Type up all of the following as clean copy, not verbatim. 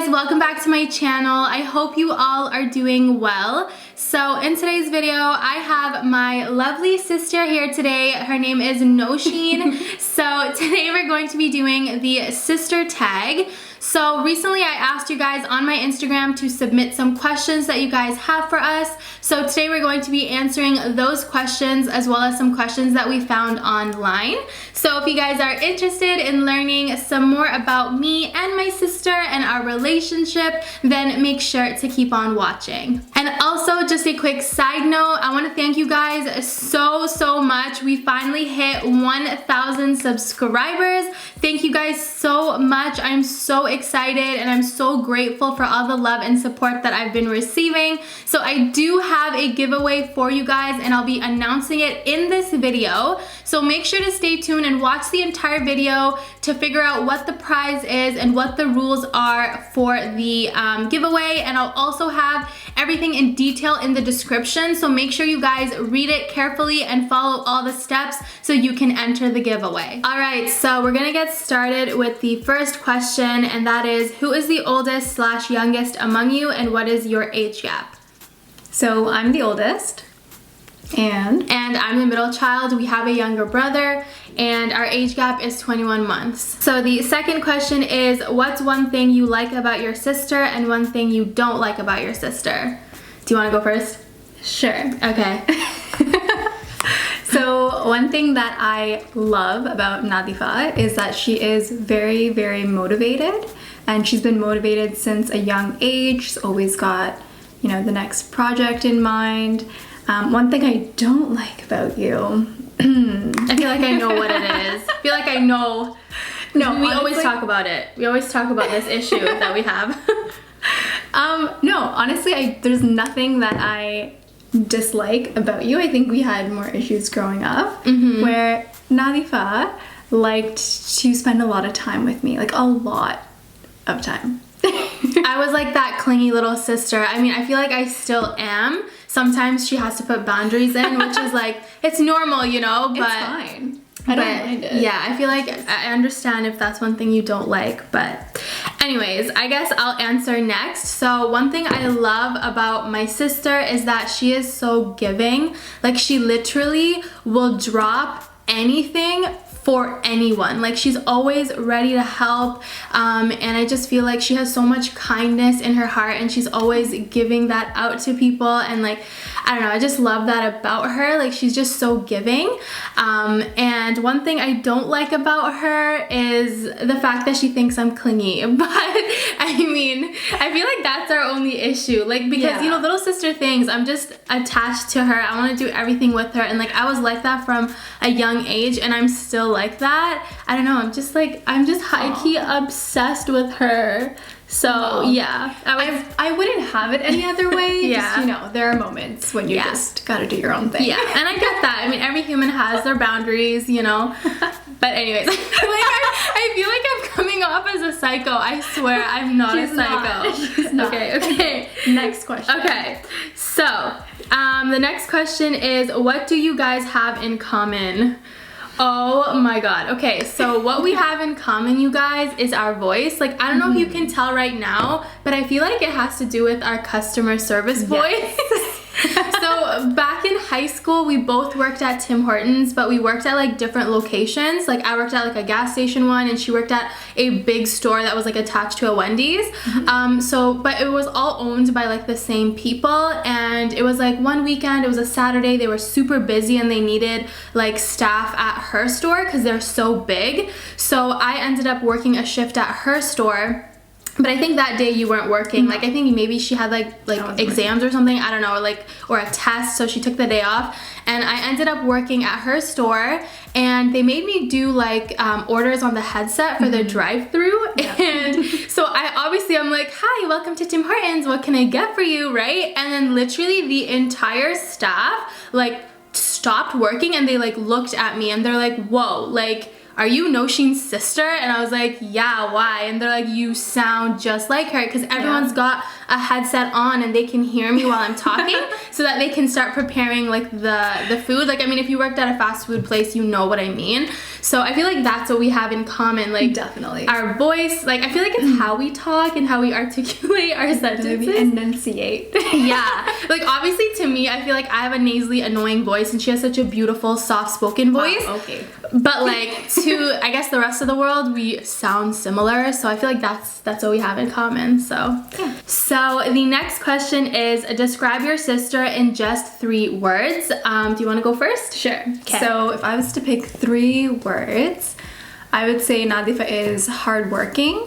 guys, welcome back to my channel. I hope you all are doing well. So in today's video, I have my lovely sister here today. Her name is Nosheen. So today we're going to be doing the sister tag. So recently I asked you guys on my Instagram to submit some questions that you guys have for us. So today we're going to be answering those questions as well as some questions that we found online. So if you guys are interested in learning some more about me and my sister and our relationship, then make sure to keep on watching. And also, just a quick side note, I want to thank you guys so much. We finally hit 1,000 subscribers. Thank you guys so much. I'm so excited and I'm so grateful for all the love and support that I've been receiving. So I do have a giveaway for you guys and I'll be announcing it in this video. So make sure to stay tuned and watch the entire video to figure out what the prize is and what the rules are for the giveaway. And I'll also have everything in detail in the description, so make sure you guys read it carefully and follow all the steps so you can enter the giveaway. Alright, so we're gonna get started with the first question, and that is, who is the oldest / youngest among you and what is your age gap? So I'm the oldest. And I'm the middle child. We have a younger brother and our age gap is 21 months. So the second question is, what's one thing you like about your sister and one thing you don't like about your sister? Do you want to go first? Sure. Okay. So one thing that I love about Nadifa is that she is very motivated, and she's been motivated since a young age. She's always got, you know, the next project in mind. One thing I don't like about you, I feel like I know what it is. I feel like I know. No, we always talk about it. We always talk about this issue that we have. No, honestly, there's nothing that I dislike about you. I think we had more issues growing up where Nadifa liked to spend a lot of time with me, like a lot of time. I was like that clingy little sister. I mean, I feel like I still am. Sometimes she has to put boundaries in, which is like, it's normal, you know, but it's fine. I don't mind it. Yeah, I feel like I understand if that's one thing you don't like, but anyways, I guess I'll answer next. So one thing I love about my sister is that she is so giving. Like, she literally will drop anything for anyone. Like, she's always ready to help, and I just feel like she has so much kindness in her heart and she's always giving that out to people, and like, I don't know, I just love that about her. Like, she's just so giving. And one thing I don't like about her is the fact that she thinks I'm clingy. But I mean, I feel like that's our only issue. Like, because, you know, little sister things, I'm just attached to her. I want to do everything with her. And like, I was like that from a young age and I'm still like that. I don't know, I'm just high-key obsessed with her. So yeah, I wouldn't have it any other way. Yeah. Just, you know, there are moments when you just gotta do your own thing. Yeah, and I get that. I mean, every human has their boundaries, you know. But anyways, I feel like I'm coming off as a psycho. I swear I'm not a psycho. She's not. Okay. Next question. Okay, so the next question is, what do you guys have in common? Oh my god. Okay, so what we have in common, you guys, is our voice. Like, I don't know if you can tell right now, but I feel like it has to do with our customer service voice. So back in high school, we both worked at Tim Hortons, but we worked at like different locations. Like, I worked at like a gas station one and she worked at a big store that was like attached to a Wendy's. But it was all owned by like the same people, and it was like one weekend, it was a Saturday, they were super busy and they needed like staff at her store because they're so big. So I ended up working a shift at her store. But I think that day you weren't working. Like, I think maybe she had like exams or something, I don't know, or a test, so she took the day off. And I ended up working at her store, and they made me do like orders on the headset for the drive-through. And so I'm like, hi, welcome to Tim Hortons, what can I get for you, right? And then literally the entire staff like stopped working and they like looked at me and they're like, whoa, like, are you Nosheen's sister? And I was like, yeah, why? And they're like, you sound just like her, because everyone's got a headset on and they can hear me while I'm talking so that they can start preparing like the food. Like, I mean, if you worked at a fast food place, you know what I mean. So I feel like that's what we have in common. Like, definitely. Our voice, like, I feel like it's how we talk and how we articulate our sentences. Maybe enunciate. Yeah. Like, obviously to me, I feel like I have a nasally, annoying voice and she has such a beautiful, soft-spoken voice. Oh, okay. But like to, I guess, the rest of the world, we sound similar. So I feel like that's what we have in common. So, yeah. So the next question is, describe your sister in just 3 words. Do you want to go first? Sure. Okay. So if I was to pick 3 words, I would say Nadifa is hardworking,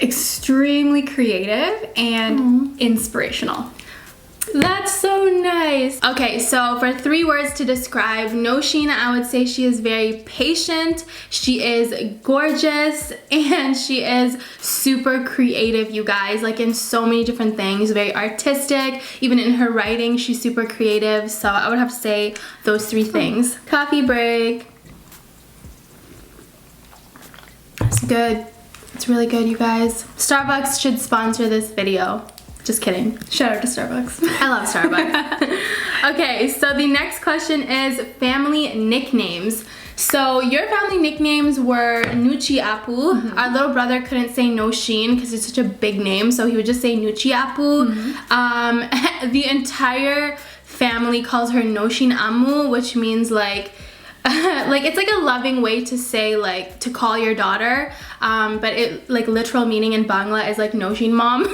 extremely creative, and inspirational. That's so nice. Okay, so for 3 words to describe Nosheen, I would say she is very patient, she is gorgeous, and she is super creative, you guys, like in so many different things, very artistic. Even in her writing, she's super creative. So I would have to say those 3 things. Coffee break. It's good. It's really good, you guys. Starbucks should sponsor this video. Just kidding. Shout out to Starbucks. I love Starbucks. Okay, so the next question is family nicknames. So your family nicknames were Nuchi Apu. Our little brother couldn't say Nosheen because it's such a big name, so he would just say Nuchi Apu. The entire family calls her Nosheen Amu, which means like like it's like a loving way to say, like, to call your daughter, but it, like, literal meaning in Bangla is like Nosheen mom.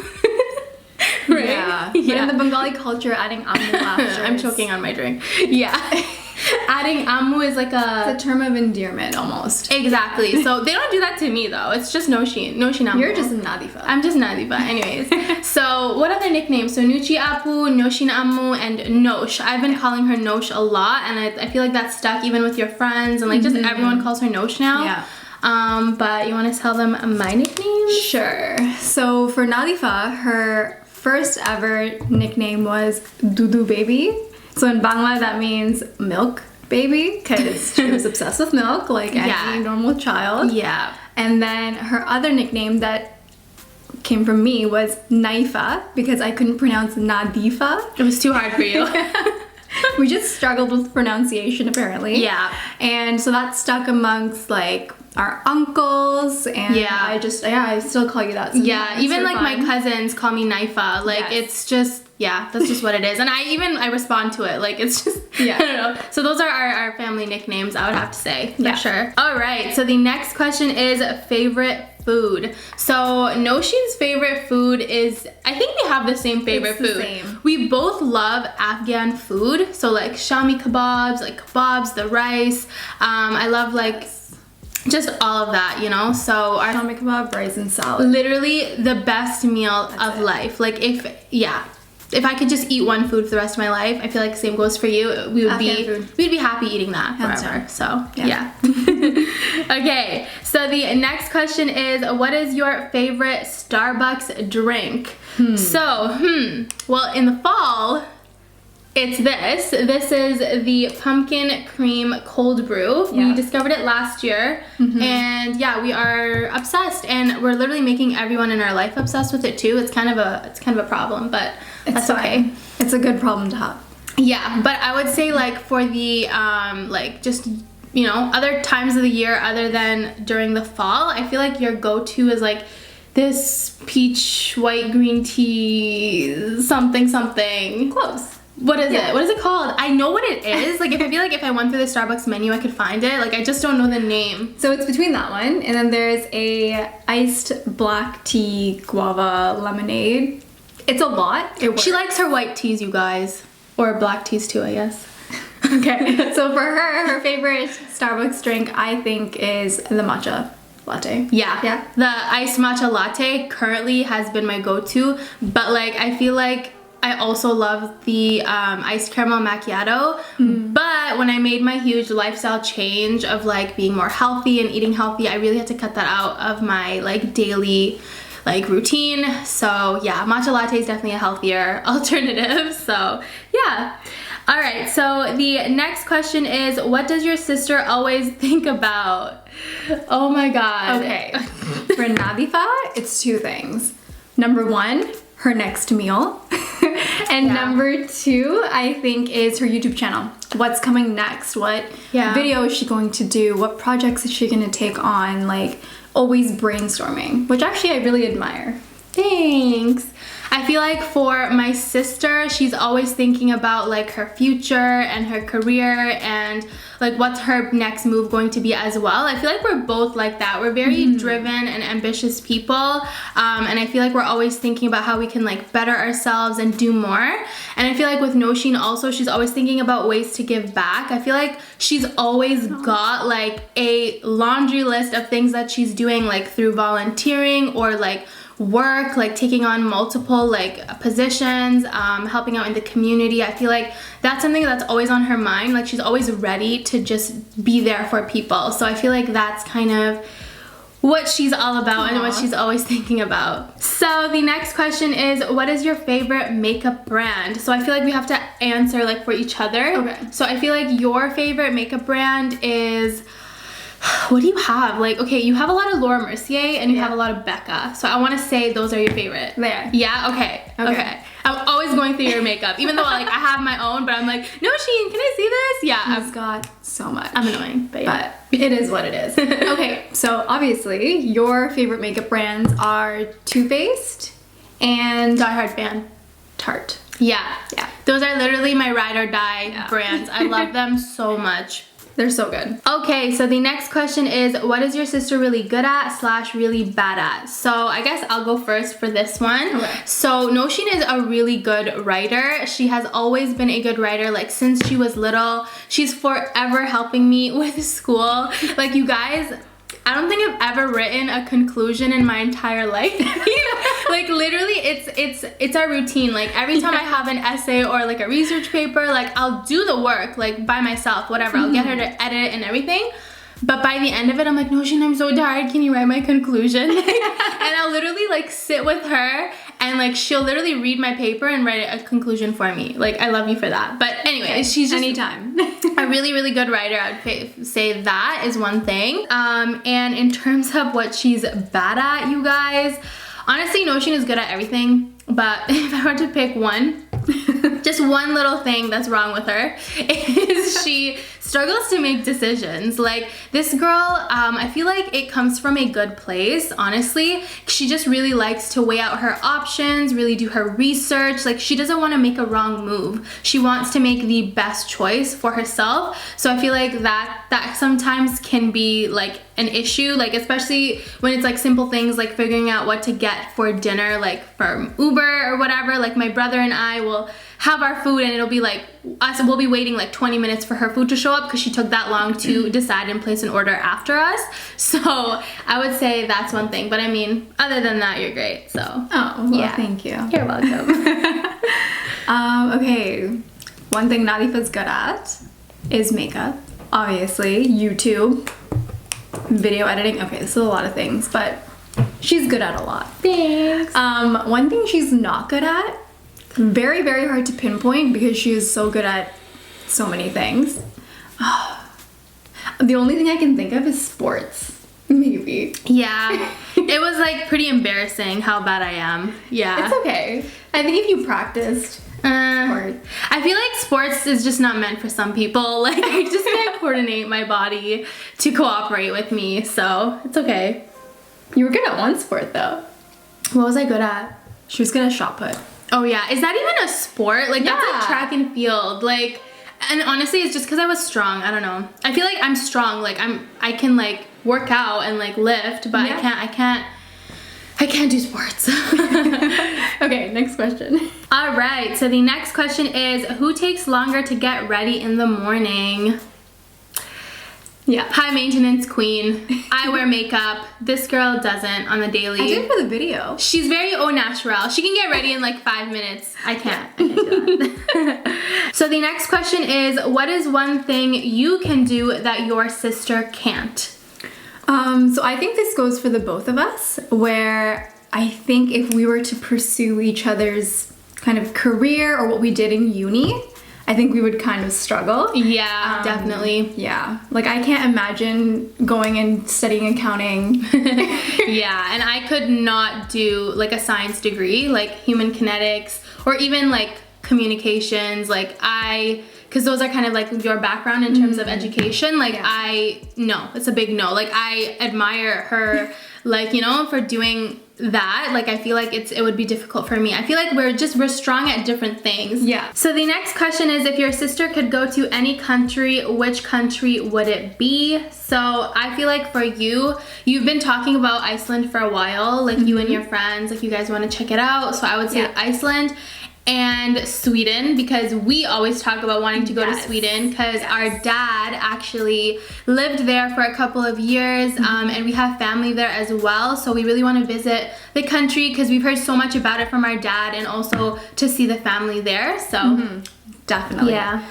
Right? Yeah. But in the Bengali culture, adding amu after I'm choking on my drink. Yeah. Adding amu is like it's a term of endearment almost. Exactly. So they don't do that to me though. It's just Nosheen Amu. You're just Nadifa. I'm just Nadifa. Anyways. So what other nicknames? So Nuchi Apu, Nosheen Amu, and Nosh. I've been calling her Nosh a lot, and I feel like that's stuck even with your friends, and like just everyone calls her Nosh now. Yeah. But you want to tell them my nickname? Sure. So for Nadifa, her first ever nickname was Dudu Baby. So in Bangla that means milk baby, because she was obsessed with milk like any normal child. Yeah. And then her other nickname that came from me was Naifa, because I couldn't pronounce Nadifa. It was too hard for you. We just struggled with pronunciation apparently. Yeah. And so that stuck amongst like our uncles, and I still call you that. So yeah, even like my cousins call me Naifa. Like it's just, that's just what it is. And I respond to it. Like it's just, I don't know. So those are our family nicknames, I would have to say, for sure. All right, so the next question is favorite food. So Nosheen's favorite food is, I think we have the same favorite food. Same. We both love Afghan food. So like shami kebabs, like kebabs, the rice. I love like just all of that, you know? So our shami kebab, rice and salad. Literally the best meal of life. Like if I could just eat one food for the rest of my life, I feel like the same goes for you. We'd be happy eating that forever. So yeah. Okay, so the next question is, what is your favorite Starbucks drink? Well, in the fall, it's this. This is the pumpkin cream cold brew. We discovered it last year, and we are obsessed, and we're literally making everyone in our life obsessed with it too. It's kind of a problem, but that's okay. It's a good problem to have. Yeah, but I would say like for the like just, you know, other times of the year other than during the fall, I feel like your go-to is like this peach white green tea something. Close. What is it? What is it called? I know what it is. Like, I feel like if I went through the Starbucks menu, I could find it. Like, I just don't know the name. So it's between that one, and then there's a iced black tea guava lemonade. It's a lot. She likes her white teas, you guys. Or black teas too, I guess. Okay. So for her favorite Starbucks drink, I think, is the matcha latte. Yeah. The iced matcha latte currently has been my go-to, but like, I feel like I also love the iced caramel macchiato, but when I made my huge lifestyle change of like being more healthy and eating healthy, I really had to cut that out of my like daily like routine. So yeah, matcha latte is definitely a healthier alternative. So yeah. All right, so the next question is, what does your sister always think about? Oh my God. Okay. For Nadifa, it's 2 things. Number 1, her next meal. And number 2, I think, is her YouTube channel. What's coming next? What video is she going to do? What projects is she going to take on? Like, always brainstorming, which actually I really admire. Thanks. I feel like for my sister, she's always thinking about like her future and her career and like what's her next move going to be as well. I feel like we're both like that. We're very driven and ambitious people, and I feel like we're always thinking about how we can like better ourselves and do more. And I feel like with Nosheen also, she's always thinking about ways to give back. I feel like she's always got like a laundry list of things that she's doing, like through volunteering or like work, like taking on multiple like positions, helping out in the community. I feel like that's something that's always on her mind. Like she's always ready to just be there for people. So I feel like that's kind of what she's all about and what she's always thinking about. So the next question is, what is your favorite makeup brand? So I feel like we have to answer like for each other. Okay. So I feel like your favorite makeup brand is, what do you have? Like, okay, you have a lot of Laura Mercier and you have a lot of Becca. So I want to say those are your favorite. There. Yeah? Okay. I'm always going through your makeup, even though like I have my own, but I'm like, Nosheen, can I see this? Yeah. I've got so much. I'm annoying, but yeah. But it is what it is. Okay, so obviously your favorite makeup brands are Too Faced and Die Hard fan. Tarte. Yeah. Yeah. Those are literally my ride or die brands. I love them so much. They're so good. Okay, so the next question is, what is your sister really good at / really bad at? So I guess I'll go first for this one. Okay. So Nosheen is a really good writer. She has always been a good writer, like since she was little. She's forever helping me with school. Like you guys, I don't think I've ever written a conclusion in my entire life. Like literally it's our routine. Like every time I have an essay or like a research paper, like I'll do the work like by myself, whatever. I'll get her to edit it and everything. But by the end of it, I'm like, Nosheen, I'm so tired. Can you write my conclusion? And I'll literally like sit with her and like she'll literally read my paper and write a conclusion for me. Like I love you for that. But anyway, she's just anytime. a really, really good writer. I would say that is one thing. And in terms of what she's bad at, you guys, honestly, Nosheen is good at everything. But if I were to pick one, just one little thing that's wrong with her is she struggles to make decisions. Like this girl, I feel like it comes from a good place, honestly. She just really likes to weigh out her options, really do her research. Like she doesn't want to make a wrong move. She wants to make the best choice for herself. So I feel like that sometimes can be like an issue, like especially when it's like simple things like figuring out what to get for dinner, like from Uber or whatever. Like my brother and I will have our food and it'll be like we'll be waiting like 20 minutes for her food to show up because she took that long to decide and place an order after us. So I would say that's one thing, but I mean other than that, you're great. So well, thank you. You're welcome. Okay, one thing Nadifa's good at is makeup, obviously, YouTube, video editing. Okay, this is a lot of things, but she's good at a lot. Thanks. One thing she's not good at, very, very hard to pinpoint because she is so good at so many things. The only thing I can think of is sports. Maybe. Yeah. It was like pretty embarrassing how bad I am. Yeah. It's okay. I think if you practiced sports. I feel like sports is just not meant for some people. Like I just can't coordinate my body to cooperate with me, so it's okay. You were good at one sport though. What was I good at? She was good at shot put. Oh yeah, is that even a sport? Like that's like track and field. Like, and honestly, it's just because I was strong. I don't know. I feel like I'm strong. Like I can like work out and like lift, but I can't do sports. Okay, next question. All right, so the next question is, who takes longer to get ready in the morning? Yeah, high maintenance queen. I wear makeup. This girl doesn't on the daily. I did for the video. She's very au naturel. She can get ready in like 5 minutes. I can't do that. So the next question is, what is one thing you can do that your sister can't? So I think this goes for the both of us, where I think if we were to pursue each other's kind of career or what we did in uni, I think we would kind of struggle. Yeah, definitely. Yeah. Like, I can't imagine going and studying accounting. Yeah, and I could not do like a science degree, like human kinetics, or even like communications, like because those are kind of like your background in terms of education. Like, no, it's a big no. Like, I admire her, like, you know, for doing that. Like, I feel like it would be difficult for me. I feel like we're strong at different things. Yeah. So the next question is, if your sister could go to any country, which country would it be? So I feel like for you've been talking about Iceland for a while, like you and your friends, like you guys want to check it out. So I would say Iceland and Sweden, because we always talk about wanting to go to Sweden, because our dad actually lived there for a couple of years, and we have family there as well. So we really want to visit the country because we've heard so much about it from our dad, and also to see the family there. So definitely. Yeah.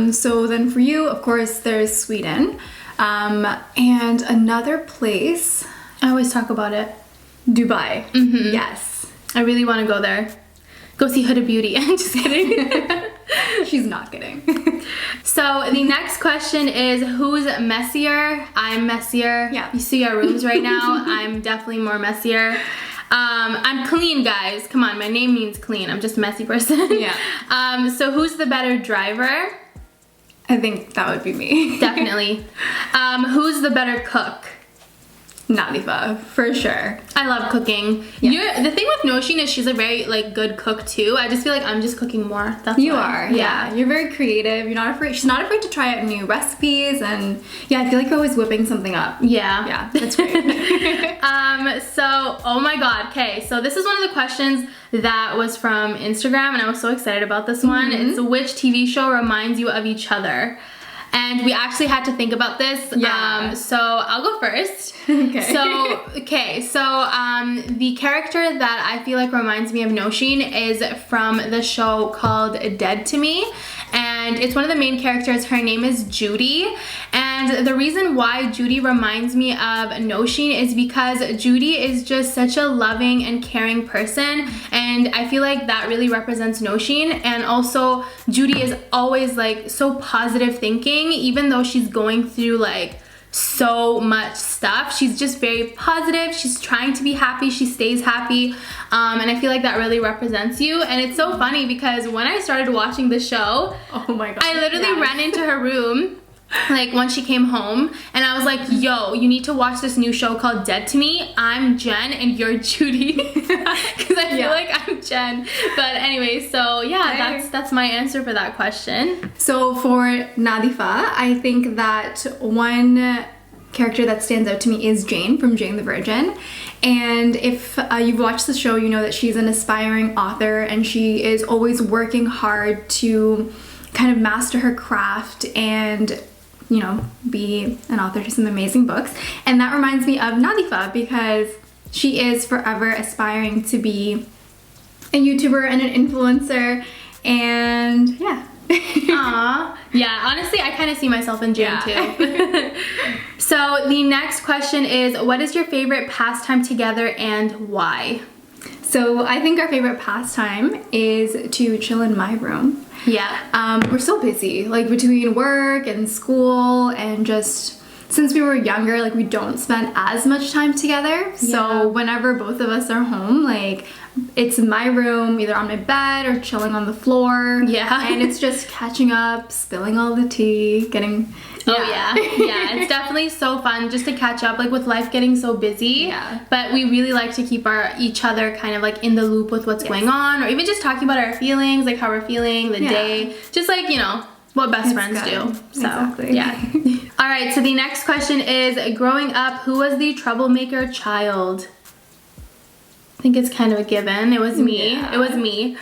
So then for you, of course, there's Sweden, and another place, I always talk about it. Dubai. Yes. I really want to go there. Go see Huda Beauty. I'm just kidding. She's not kidding. So the next question is, who's Messier? I'm Messier. Yeah. You see our rooms right now. I'm definitely more Messier. I'm clean, guys. Come on, my name means clean. I'm just a messy person. Yeah. So who's the better driver? I think that would be me. Definitely. Who's the better cook? Nadifa, for sure. I love cooking. Yeah. The thing with Nosheen is she's a very like good cook too. I just feel like I'm just cooking more. That's You why. are, yeah. You're very creative. You're not afraid. She's not afraid to try out new recipes, and I feel like you're always whipping something up. Yeah. Yeah, that's great. So, oh my god, okay, so this is one of the questions that was from Instagram, and I was so excited about this one. It's, which TV show reminds you of each other? And we actually had to think about this. Yeah. So I'll go first. Okay. So the character that I feel like reminds me of Nosheen is from the show called Dead to Me. And it's one of the main characters. Her name is Judy. And the reason why Judy reminds me of Nosheen is because Judy is just such a loving and caring person. And I feel like that really represents Nosheen. And also, Judy is always like so positive thinking, even though she's going through like so much stuff. She's just very positive. She's trying to be happy. She stays happy. And I feel like that really represents you. And it's so funny because when I started watching the show, oh my god, I literally ran into her room like when she came home, and I was like, yo, you need to watch this new show called Dead to Me. I'm Jen and you're Judy. Because I feel like I'm Jen. But anyway, so yeah, that's my answer for that question. So for Nadifa, I think that one character that stands out to me is Jane from Jane the Virgin. And if you've watched the show, you know that she's an aspiring author, and she is always working hard to kind of master her craft and, you know, be an author to some amazing books. And that reminds me of Nadifa because she is forever aspiring to be a YouTuber and an influencer, and yeah. Aww. Yeah, honestly, I kind of see myself in Jane too. So the next question is, what is your favorite pastime together and why? So I think our favorite pastime is to chill in my room. Yeah. We're so busy, like between work and school, and just since we were younger, like we don't spend as much time together. So whenever both of us are home, like it's in my room, either on my bed or chilling on the floor. Yeah. And it's just catching up, spilling all the tea, getting... Oh yeah, yeah, it's definitely so fun just to catch up, like with life getting so busy. Yeah. But we really like to keep each other kind of like in the loop with what's going on, or even just talking about our feelings, like how we're feeling the day, just like, you know, what best friends do. So exactly. Yeah. All right, so the next question is, growing up, who was the troublemaker child? I think it's kind of a given. It was me. Yeah. It was me.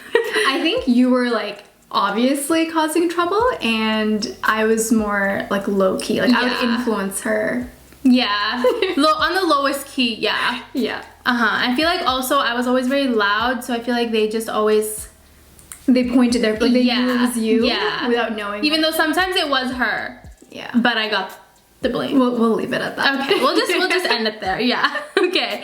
I think you were like obviously causing trouble, and I was more like low-key, like I would influence her. Yeah. On the lowest key, yeah. Yeah. I feel like also I was always very loud, so I feel like they just always... They pointed like they used you yeah. without knowing. Even though sometimes it was her. Yeah. But I got the blame. We'll leave it at that. Okay, we'll just end it there. Yeah. Okay.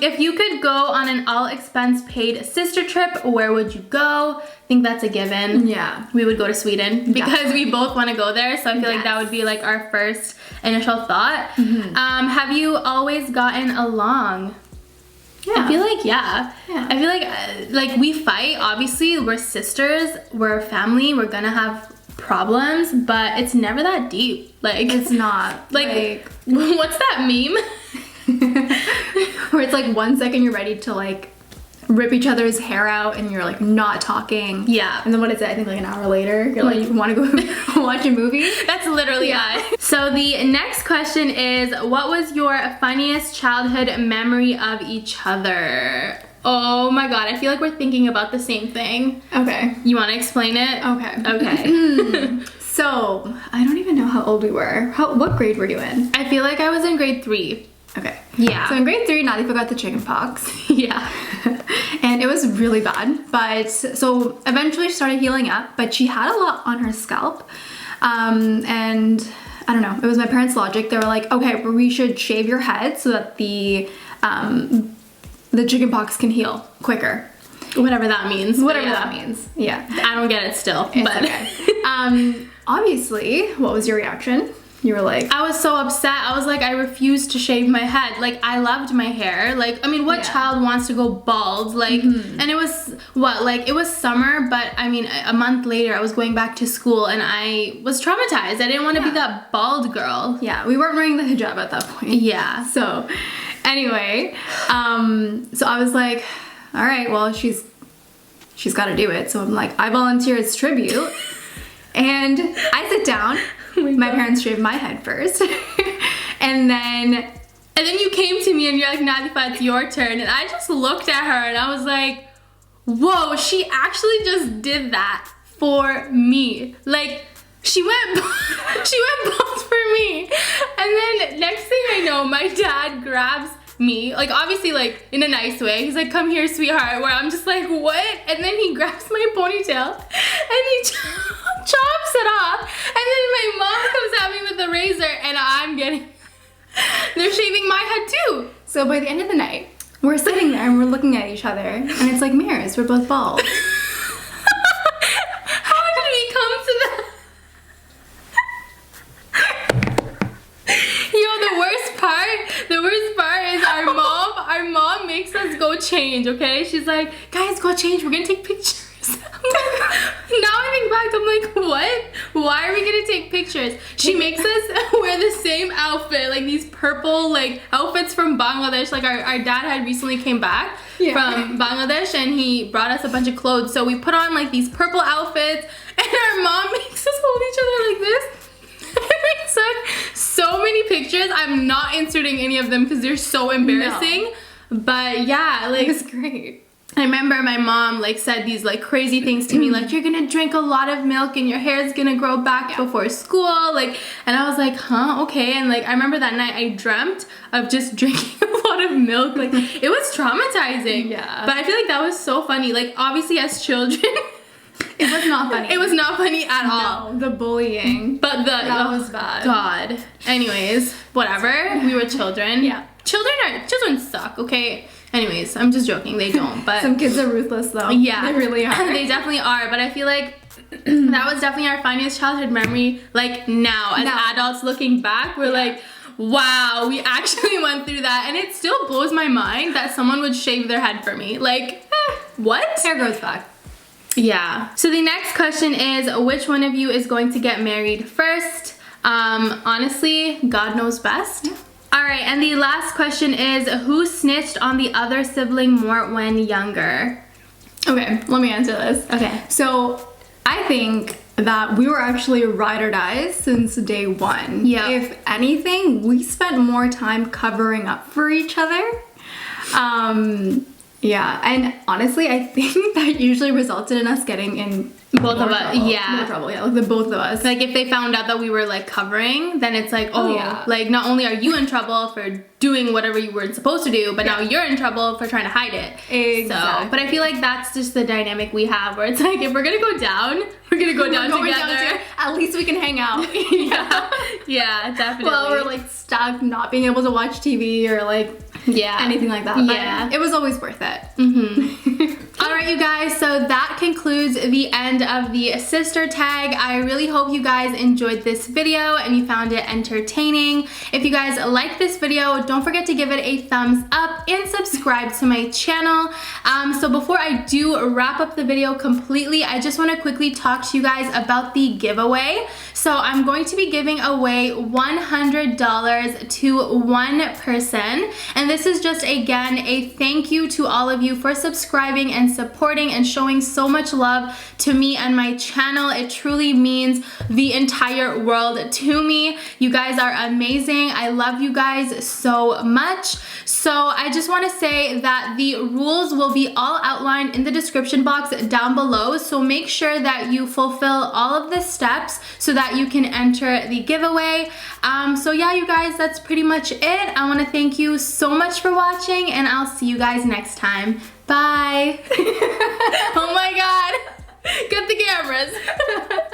If you could go on an all expense paid sister trip, where would you go? I think that's a given. Yeah. We would go to Sweden because Definitely. we both want to go there. So I feel like that would be like our first initial thought. Have you always gotten along? Yeah. I feel like yeah. Yeah. I feel like we fight. Obviously, we're sisters. We're family. We're gonna have problems, but it's never that deep. Like It's not. like what's that meme? Where it's like 1 second you're ready to like rip each other's hair out and you're like not talking. Yeah. And then what is it? I think like an hour later, you're like, you want to go watch a movie? That's literally us. So the next question is, what was your funniest childhood memory of each other? Oh my god, I feel like we're thinking about the same thing. Okay. You want to explain it? Okay. Okay. So, I don't even know how old we were. What grade were you in? I feel like I was in grade 3. Okay. Yeah. So in grade 3, Nadifa got the chicken pox. Yeah. And it was really bad. But so eventually she started healing up, but she had a lot on her scalp. And I don't know, it was my parents' logic. They were like, okay, we should shave your head so that the chicken pox can heal quicker. Whatever that means. Whatever Yeah. that means. Yeah. I don't get it still. It's but okay. Obviously, what was your reaction? You were like, I was so upset. I was like, I refused to shave my head. Like, I loved my hair. Like, I mean, what child wants to go bald? Like, and it was, it was summer, but I mean, a month later, I was going back to school and I was traumatized. I didn't want to be that bald girl. yeah, we weren't wearing the hijab at that point. Yeah. So, anyway, so I was like, all right, well, she's got to do it. So I'm like, I volunteer as tribute. And I sit down. My parents shaved my head first. And then you came to me and you're like, Nadifa, it's your turn. And I just looked at her and I was like, whoa, she actually just did that for me. Like, she went bald for me. And then next thing I know, my dad grabs me, like obviously like in a nice way. He's like, come here, sweetheart, where I'm just like, what? And then he grabs my ponytail and he chops it off. And then my mom comes at me with the razor and they're shaving my head too. So by the end of the night, we're sitting there and we're looking at each other and it's like mirrors, we're both bald. How did we come to that? Yo, the worst part is our mom makes us go change, okay? She's like, guys, go change, we're gonna take pictures. Now I think back, I'm like, what? Why are we gonna take pictures? She makes us wear the same outfit, like these purple like outfits from Bangladesh. Like our dad had recently came back from Bangladesh and he brought us a bunch of clothes. So we put on like these purple outfits and our mom makes us hold each other like this. We took so many pictures. I'm not inserting any of them because they're so embarrassing. No. But yeah, like it was great. I remember my mom like said these like crazy things to me, like you're gonna drink a lot of milk and your hair's gonna grow back before school, like, and I was like, huh, okay. And like I remember that night I dreamt of just drinking a lot of milk. Like it was traumatizing. Yeah. But I feel like that was so funny. Like obviously as children it was not funny. It was not funny at all. No, the bullying. But that was bad. God. Anyways, whatever. We were children. Yeah. Children suck, okay? Anyways, I'm just joking. They don't, but some kids are ruthless though. Yeah. They really are. They definitely are, but I feel like that was definitely our funniest childhood memory. Like now, as adults looking back, we're like, wow, we actually went through that. And it still blows my mind that someone would shave their head for me. Like, what? Hair grows back. Yeah. So the next question is, which one of you is going to get married first? Honestly, God knows best. Yeah. All right, and the last question is, who snitched on the other sibling more when younger? Okay, let me answer this. Okay. So I think that we were actually ride or dies since day one. Yeah. If anything, we spent more time covering up for each other. Yeah, and honestly, I think that usually resulted in us getting in Both more of us, trouble. yeah. More trouble, yeah, like the both of us. Like if they found out that we were like covering, then it's like, oh, yeah. like not only are you in trouble for doing whatever you weren't supposed to do, but now you're in trouble for trying to hide it. Exactly. So, but I feel like that's just the dynamic we have, where it's like if we're gonna go down, we're gonna go down Going together. at least we can hang out. Yeah, definitely. Well, we're like stuck not being able to watch TV or like anything like that. Yeah. But it was always worth it. All right, you guys, so that concludes the end of the sister tag. I really hope you guys enjoyed this video and you found it entertaining. If you guys like this video, don't forget to give it a thumbs up and subscribe to my channel. So before I do wrap up the video completely, I just want to quickly talk to you guys about the giveaway. So I'm going to be giving away $100 to one person, and this is just again a thank you to all of you for subscribing and supporting and showing so much love to me and my channel. It truly means the entire world to me. You guys are amazing. I love you guys so much. So I just want to say that the rules will be all outlined in the description box down below, so make sure that you fulfill all of the steps so that you can enter the giveaway. So yeah, you guys, that's pretty much it. I want to thank you so much for watching, and I'll see you guys next time. Bye. Oh my god. Get the cameras.